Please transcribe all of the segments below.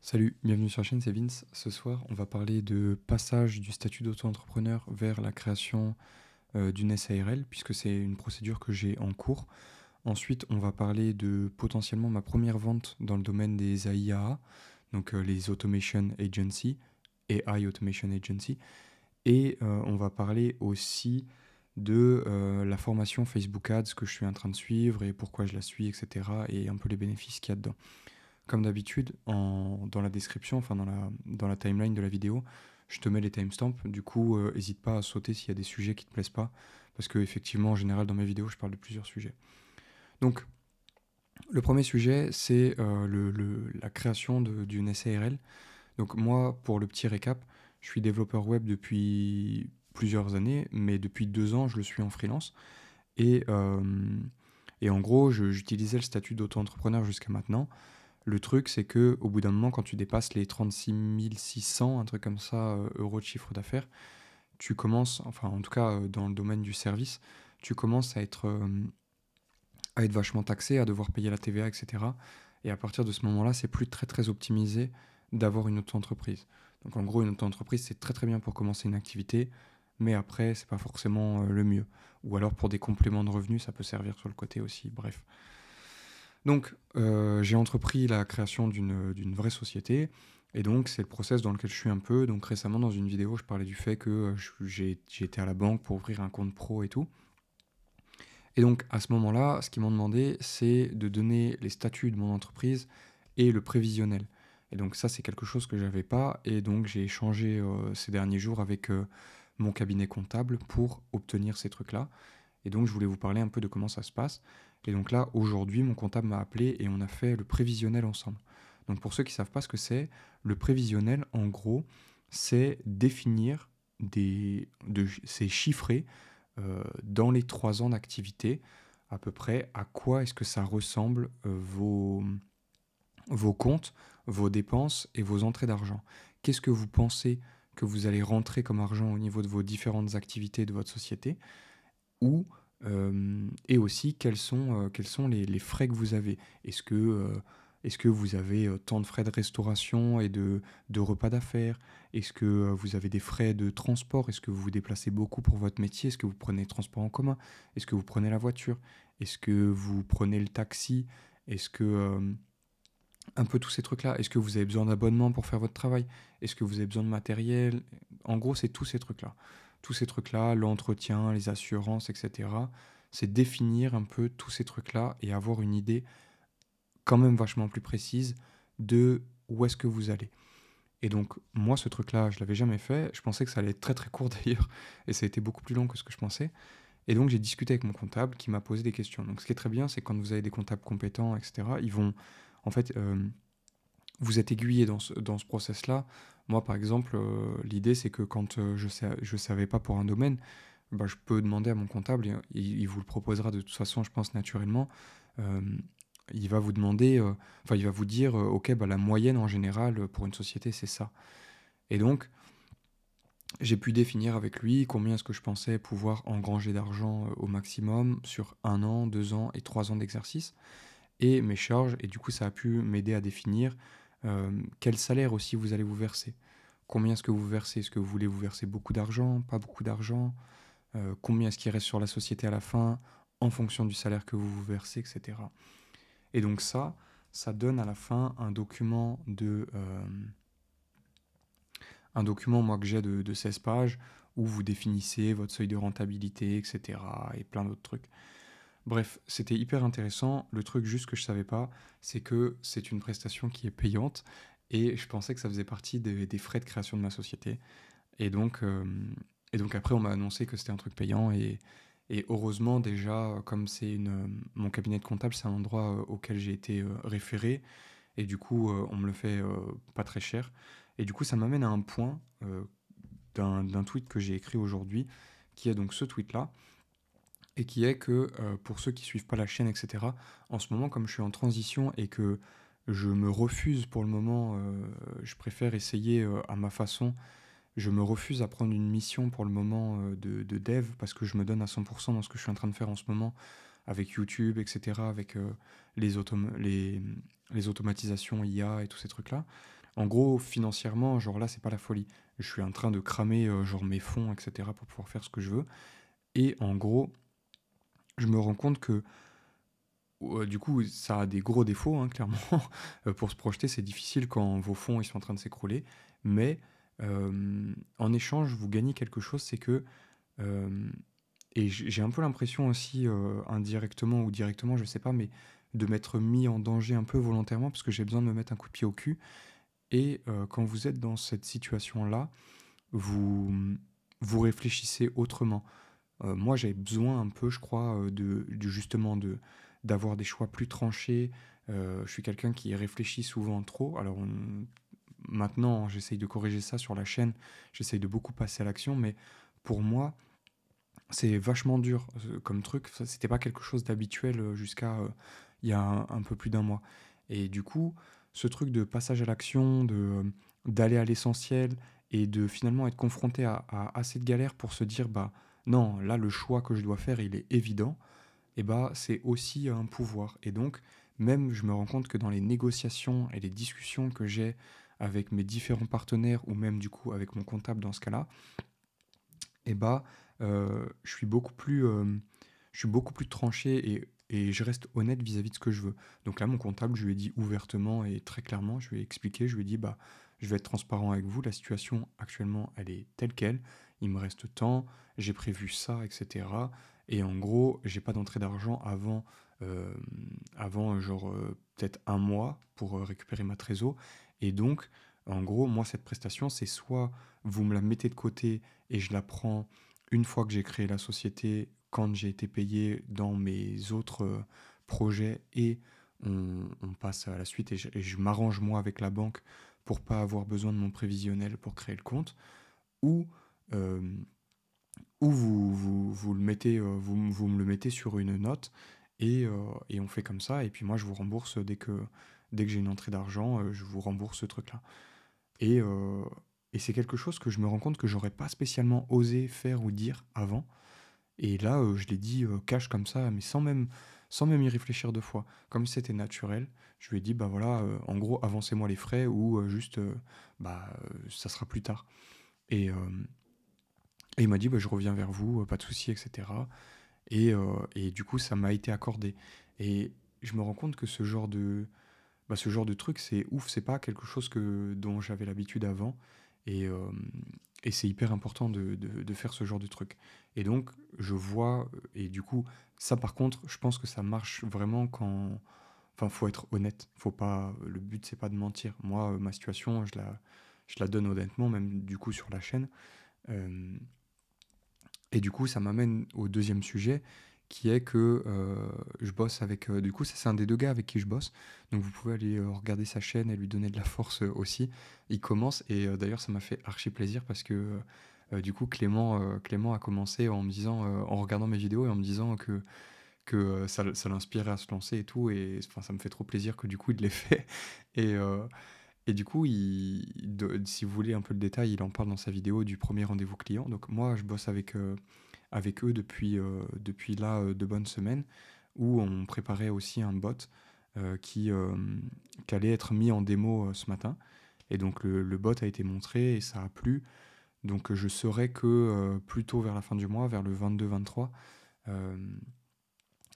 Salut, bienvenue sur la chaîne, c'est Vince. Ce soir, on va parler de passage du statut d'auto-entrepreneur vers la création d'une SARL, puisque c'est une procédure que j'ai en cours. Ensuite, on va parler de potentiellement ma première vente dans le domaine des AIAA, donc les Automation Agency, AI Automation Agency. Et on va parler aussi de la formation Facebook Ads que je suis en train de suivre et pourquoi je la suis, etc. Et un peu les bénéfices qu'il y a dedans. Comme d'habitude, dans la description, enfin dans la timeline de la vidéo, je te mets les timestamps. Du coup, n'hésite pas à sauter s'il y a des sujets qui te plaisent pas. Parce que effectivement, en général, dans mes vidéos, je parle de plusieurs sujets. Donc, le premier sujet, c'est la création d'une SARL. Donc moi, pour le petit récap, je suis développeur web depuis plusieurs années, mais depuis 2 ans, je le suis en freelance. Et, euh, et en gros, j'utilisais le statut d'auto-entrepreneur jusqu'à maintenant. Le truc, c'est que au bout d'un moment, quand tu dépasses les 36 600, un truc comme ça, euros de chiffre d'affaires, tu commences, enfin en tout cas dans le domaine du service, tu commences à être vachement taxé, à devoir payer la TVA, etc. Et à partir de ce moment-là, c'est plus très très optimisé d'avoir une auto-entreprise. Donc en gros, une auto-entreprise, c'est très très bien pour commencer une activité, mais après, c'est pas forcément le mieux. Ou alors pour des compléments de revenus, ça peut servir sur le côté aussi. Bref. Donc, j'ai entrepris la création d'une vraie société, et donc c'est le process dans lequel je suis un peu. Donc récemment, dans une vidéo, je parlais du fait que j'ai été à la banque pour ouvrir un compte pro et tout. Et donc à ce moment-là, ce qu'ils m'ont demandé, c'est de donner les statuts de mon entreprise et le prévisionnel. Et donc ça, c'est quelque chose que j'avais pas, et donc j'ai échangé ces derniers jours avec mon cabinet comptable pour obtenir ces trucs-là. Et donc, je voulais vous parler un peu de comment ça se passe. Et donc là, aujourd'hui, mon comptable m'a appelé et on a fait le prévisionnel ensemble. Donc, pour ceux qui ne savent pas ce que c'est, le prévisionnel, en gros, c'est définir c'est chiffrer dans les 3 ans d'activité, à peu près, à quoi est-ce que ça ressemble vos comptes, vos dépenses et vos entrées d'argent. Qu'est-ce que vous pensez que vous allez rentrer comme argent au niveau de vos différentes activités de votre société, ou et aussi quels sont les frais que vous avez. Est-ce que vous avez tant de frais de restauration et de repas d'affaires? Est-ce que vous avez des frais de transport? Est-ce que vous vous déplacez beaucoup pour votre métier? Est-ce que vous prenez le transport en commun? Est-ce que vous prenez la voiture? Est-ce que vous prenez le taxi? Est-ce que un peu tous ces trucs-là. Est-ce que vous avez besoin d'abonnement pour faire votre travail? Est-ce que vous avez besoin de matériel? En gros, c'est tous ces trucs-là. Tous ces trucs-là, l'entretien, les assurances, etc. C'est définir un peu tous ces trucs-là et avoir une idée quand même vachement plus précise de où est-ce que vous allez. Et donc, moi, ce truc-là, je l'avais jamais fait. Je pensais que ça allait être très très court d'ailleurs. Et ça a été beaucoup plus long que ce que je pensais. Et donc, j'ai discuté avec mon comptable qui m'a posé des questions. Donc, ce qui est très bien, c'est quand vous avez des comptables compétents, etc., ils vont, en fait, vous êtes aiguillé dans ce process-là. Moi, par exemple, l'idée, c'est que quand je savais pas pour un domaine, bah, je peux demander à mon comptable, et il vous le proposera de toute façon, je pense, naturellement. Euh, il va vous demander, enfin, il va vous dire, OK, bah, la moyenne en général pour une société, c'est ça. Et donc, j'ai pu définir avec lui combien est-ce que je pensais pouvoir engranger d'argent au maximum sur 1 an, 2 ans et 3 ans d'exercice, et mes charges, et du coup ça a pu m'aider à définir quel salaire aussi vous allez vous verser. Combien est-ce que vous versez? Est-ce que vous voulez vous verser beaucoup d'argent, pas beaucoup d'argent? Combien est-ce qu'il reste sur la société à la fin en fonction du salaire que vous vous versez, etc. Et donc ça donne à la fin un document moi que j'ai de 16 pages où vous définissez votre seuil de rentabilité, etc. et plein d'autres trucs. Bref, c'était hyper intéressant. Le truc juste que je savais pas, c'est que c'est une prestation qui est payante et je pensais que ça faisait partie des frais de création de ma société. Et donc, euh, et donc après, on m'a annoncé que c'était un truc payant et heureusement déjà, comme mon cabinet de comptable, c'est un endroit auquel j'ai été référé et du coup, on me le fait pas très cher. Et du coup, ça m'amène à un point d'un tweet que j'ai écrit aujourd'hui, qui est donc ce tweet-là et qui est que pour ceux qui suivent pas la chaîne, etc., en ce moment, comme je suis en transition et que je me refuse pour le moment, je préfère essayer à ma façon, je me refuse à prendre une mission pour le moment de dev parce que je me donne à 100% dans ce que je suis en train de faire en ce moment avec YouTube, etc., avec les automatisations IA et tous ces trucs-là. En gros, financièrement, genre là, c'est pas la folie. Je suis en train de cramer genre mes fonds, etc. pour pouvoir faire ce que je veux. Et en gros, je me rends compte que du coup, ça a des gros défauts, hein, clairement. Pour se projeter, c'est difficile quand vos fonds ils sont en train de s'écrouler. Mais en échange, vous gagnez quelque chose, c'est que euh, et j'ai un peu l'impression aussi, indirectement ou directement, je sais pas, mais de m'être mis en danger un peu volontairement parce que j'ai besoin de me mettre un coup de pied au cul. Et quand vous êtes dans cette situation-là, vous, vous réfléchissez autrement. Moi, j'avais besoin un peu, je crois, justement d'avoir des choix plus tranchés. Je suis quelqu'un qui réfléchit souvent trop. Alors maintenant, j'essaye de corriger ça sur la chaîne. J'essaye de beaucoup passer à l'action, mais pour moi, c'est vachement dur comme truc. C'était pas quelque chose d'habituel jusqu'à il y a un peu plus d'un mois. Et du coup, ce truc de passage à l'action, d'aller à l'essentiel et de finalement être confronté à assez de galères pour se dire bah non, là le choix que je dois faire, il est évident. Et bah c'est aussi un pouvoir. Et donc même je me rends compte que dans les négociations et les discussions que j'ai avec mes différents partenaires ou même du coup avec mon comptable dans ce cas-là, et bah, je suis beaucoup plus tranché et je reste honnête vis-à-vis de ce que je veux. Donc là, mon comptable, je lui ai dit ouvertement et très clairement, je lui ai expliqué, je lui ai dit, bah, je vais être transparent avec vous, la situation actuellement, elle est telle quelle, il me reste tant, j'ai prévu ça, etc. Et en gros, j'ai pas d'entrée d'argent euh, avant genre peut-être un mois pour récupérer ma trésor. Et donc, en gros, moi, cette prestation, c'est soit vous me la mettez de côté et je la prends une fois que j'ai créé la société, quand j'ai été payé dans mes autres projets et on passe à la suite et je m'arrange moi avec la banque pour pas avoir besoin de mon prévisionnel pour créer le compte ou euh, vous le mettez, vous me le mettez sur une note et on fait comme ça et puis moi je vous rembourse dès que j'ai une entrée d'argent, je vous rembourse ce truc-là. Et, euh, et c'est quelque chose que je me rends compte que j'aurais pas spécialement osé faire ou dire avant. Et là, je l'ai dit cash comme ça, mais sans même y réfléchir deux fois. Comme si c'était naturel, je lui ai dit, bah voilà, en gros, avancez-moi les frais ou juste, ça sera plus tard. Et, euh, et il m'a dit, bah, je reviens vers vous, pas de souci, etc. Et du coup, ça m'a été accordé. Et je me rends compte que ce genre de truc, c'est ouf, c'est pas quelque chose dont j'avais l'habitude avant. Et, euh, et c'est hyper important de faire ce genre de truc. Et donc, je vois, et du coup, ça par contre, je pense que ça marche vraiment quand. Enfin, faut être honnête. Faut pas, le but, c'est pas de mentir. Moi, ma situation, je la donne honnêtement, même du coup sur la chaîne. Euh, et du coup, ça m'amène au deuxième sujet, qui est que je bosse avec... du coup, ça, c'est un des deux gars avec qui je bosse. Donc, vous pouvez aller regarder sa chaîne et lui donner de la force aussi. Il commence, et d'ailleurs, ça m'a fait archi plaisir parce que du coup, Clément a commencé en me disant, en regardant mes vidéos et en me disant que ça l'inspirait à se lancer et tout. Et enfin, ça me fait trop plaisir que du coup, il l'ait fait. Et, euh, et du coup, si vous voulez un peu le détail, il en parle dans sa vidéo du premier rendez-vous client. Donc moi, je bosse avec eux depuis là de bonnes semaines, où on préparait aussi un bot qui allait être mis en démo ce matin. Et donc le bot a été montré et ça a plu. Donc je saurai que plutôt vers la fin du mois, vers le 22-23, euh,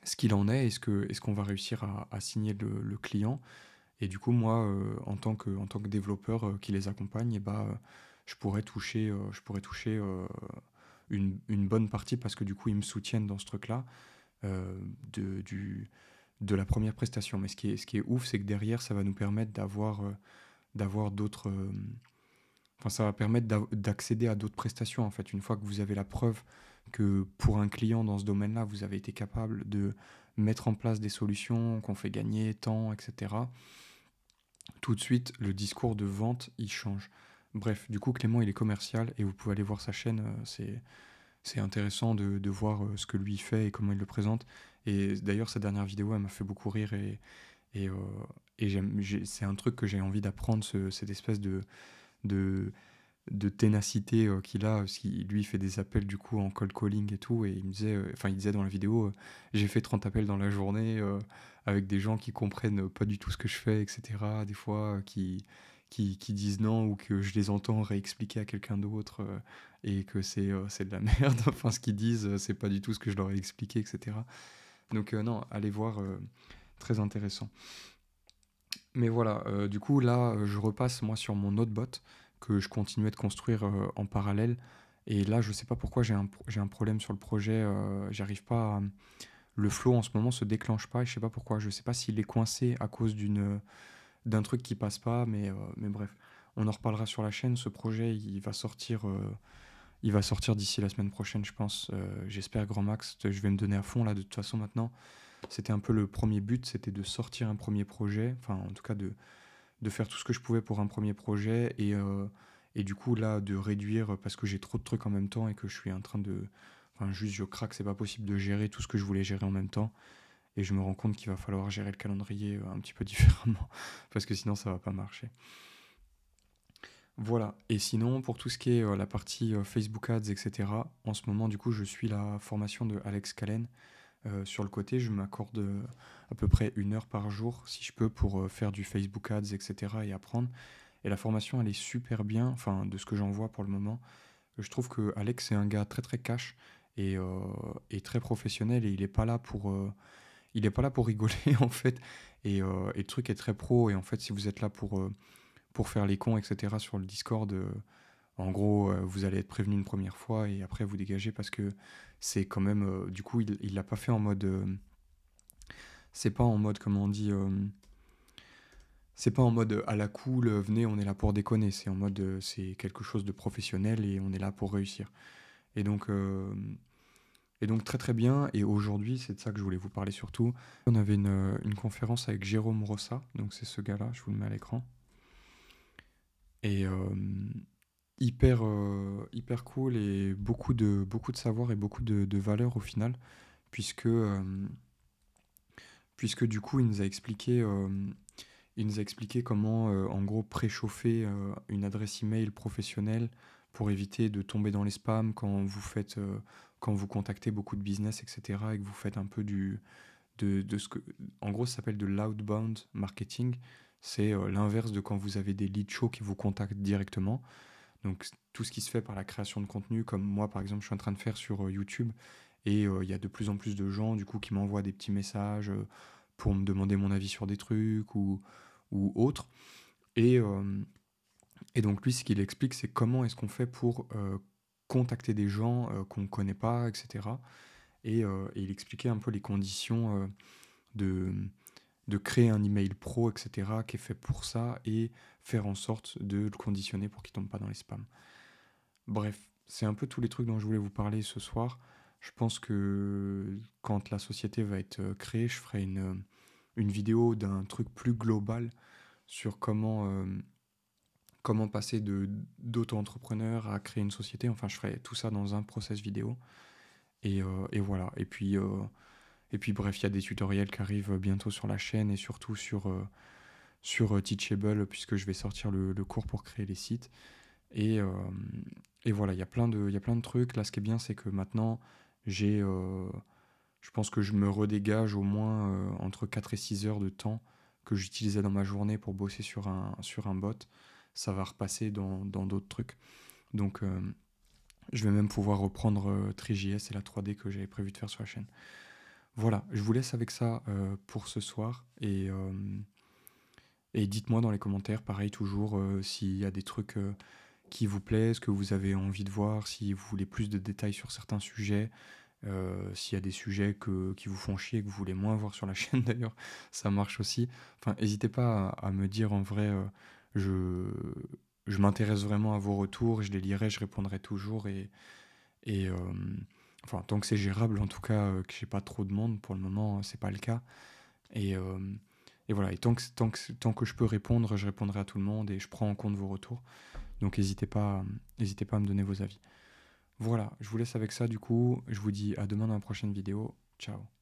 ce qu'il en est, est-ce qu'on va réussir à signer le client. Et du coup, moi, en tant que développeur qui les accompagne, eh bah, je pourrais toucher une bonne partie parce que du coup, ils me soutiennent dans ce truc-là euh, de, du, de la première prestation. Mais ce qui est ouf, c'est que derrière, ça va nous permettre d'avoir d'autres. Enfin, ça va permettre d'accéder à d'autres prestations. En fait, une fois que vous avez la preuve que pour un client dans ce domaine-là, vous avez été capable de mettre en place des solutions qu'on fait gagner temps, etc. Tout de suite, le discours de vente, il change. Bref, du coup, Clément, il est commercial et vous pouvez aller voir sa chaîne. C'est intéressant de voir ce que lui il fait et comment il le présente. Et d'ailleurs, sa dernière vidéo, elle m'a fait beaucoup rire et, euh, et c'est un truc que j'ai envie d'apprendre, cette espèce de, de ténacité qu'il a. Lui, il fait des appels du coup en cold calling et tout. Et il disait dans la vidéo, j'ai fait 30 appels dans la journée avec des gens qui comprennent pas du tout ce que je fais, etc. Des fois, qui disent non ou que je les entends réexpliquer à quelqu'un d'autre et que c'est de la merde. Enfin, ce qu'ils disent, c'est pas du tout ce que je leur ai expliqué, etc. Donc non, allez voir, très intéressant. Mais voilà, du coup là, je repasse moi sur mon autre bot que je continuais de construire en parallèle. Et là, je sais pas pourquoi j'ai un problème sur le projet. J'arrive pas à... Le flow en ce moment se déclenche pas et je sais pas pourquoi. Je sais pas s'il est coincé à cause d'un truc qui passe pas, mais bref. On en reparlera sur la chaîne. Ce projet, il va sortir d'ici la semaine prochaine, je pense. J'espère grand max. Je vais me donner à fond là de toute façon maintenant. C'était un peu le premier but, c'était de sortir un premier projet, enfin en tout cas de faire tout ce que je pouvais pour un premier projet et du coup là de réduire parce que j'ai trop de trucs en même temps et que je suis en train de... Enfin juste je craque, c'est pas possible de gérer tout ce que je voulais gérer en même temps et je me rends compte qu'il va falloir gérer le calendrier un petit peu différemment parce que sinon ça va pas marcher. Voilà, et sinon pour tout ce qui est la partie Facebook Ads, etc., en ce moment du coup je suis la formation de Alex Calen. Sur le côté, je m'accorde à peu près 1 heure par jour, si je peux, pour faire du Facebook Ads, etc. et apprendre. Et la formation, elle est super bien, enfin, de ce que j'en vois pour le moment. Je trouve que Alex, c'est un gars très très cash et très professionnel et il est pas là pour rigoler, en fait. Et le truc est très pro. Et en fait, si vous êtes là pour faire les cons, etc., sur le Discord, en gros, vous allez être prévenu une première fois et après vous dégagez parce que c'est quand même. Du coup, il l'a pas fait en mode. C'est pas en mode, comment on dit. C'est pas en mode à la cool, venez, on est là pour déconner. C'est en mode. C'est quelque chose de professionnel et on est là pour réussir. Et donc. Et donc très très bien, et aujourd'hui c'est de ça que je voulais vous parler surtout. On avait une conférence avec Jérôme Rossa, donc c'est ce gars-là, je vous le mets à l'écran. Et hyper cool et beaucoup de savoir et beaucoup de valeur au final, puisque, puisque du coup il nous a expliqué comment en gros préchauffer une adresse email professionnelle pour éviter de tomber dans les spams quand vous faites quand vous contactez beaucoup de business, etc. et que vous faites un peu de ce que en gros ça s'appelle de l'outbound marketing. C'est l'inverse de quand vous avez des leads chauds qui vous contactent directement. Donc tout ce qui se fait par la création de contenu, comme moi par exemple je suis en train de faire sur YouTube, et il y a de plus en plus de gens du coup qui m'envoient des petits messages pour me demander mon avis sur des trucs ou autres. Et, euh, et donc lui ce qu'il explique c'est comment est-ce qu'on fait pour contacter des gens qu'on ne connaît pas, etc. Et il expliquait un peu les conditions de, de créer un email pro, etc., qui est fait pour ça, et faire en sorte de le conditionner pour qu'il tombe pas dans les spams. Bref, c'est un peu tous les trucs dont je voulais vous parler ce soir. Je pense que quand la société va être créée, je ferai une vidéo d'un truc plus global sur comment passer d'auto-entrepreneur à créer une société. Enfin, je ferai tout ça dans un process vidéo. Et voilà. Et puis bref, il y a des tutoriels qui arrivent bientôt sur la chaîne et surtout sur Teachable, puisque je vais sortir le cours pour créer les sites. Et, euh, et voilà, il y a plein de trucs. Là, ce qui est bien, c'est que maintenant, j'ai, euh, je pense que je me redégage au moins entre 4 et 6 heures de temps que j'utilisais dans ma journée pour bosser sur un bot. Ça va repasser dans d'autres trucs. Donc, je vais même pouvoir reprendre Three.js et la 3D que j'avais prévu de faire sur la chaîne. Voilà, je vous laisse avec ça pour ce soir. Et dites-moi dans les commentaires, pareil toujours, s'il y a des trucs qui vous plaisent, que vous avez envie de voir, si vous voulez plus de détails sur certains sujets, s'il y a des sujets qui vous font chier, que vous voulez moins voir sur la chaîne d'ailleurs, ça marche aussi. Enfin, n'hésitez pas à me dire en vrai, je, je m'intéresse vraiment à vos retours, je les lirai, je répondrai toujours et enfin, tant que c'est gérable, en tout cas, que j'ai pas trop de monde, pour le moment, c'est pas le cas. Et, euh, et voilà, et tant que je peux répondre, je répondrai à tout le monde et je prends en compte vos retours. Donc n'hésitez pas à me donner vos avis. Voilà, je vous laisse avec ça du coup. Je vous dis à demain dans la prochaine vidéo. Ciao.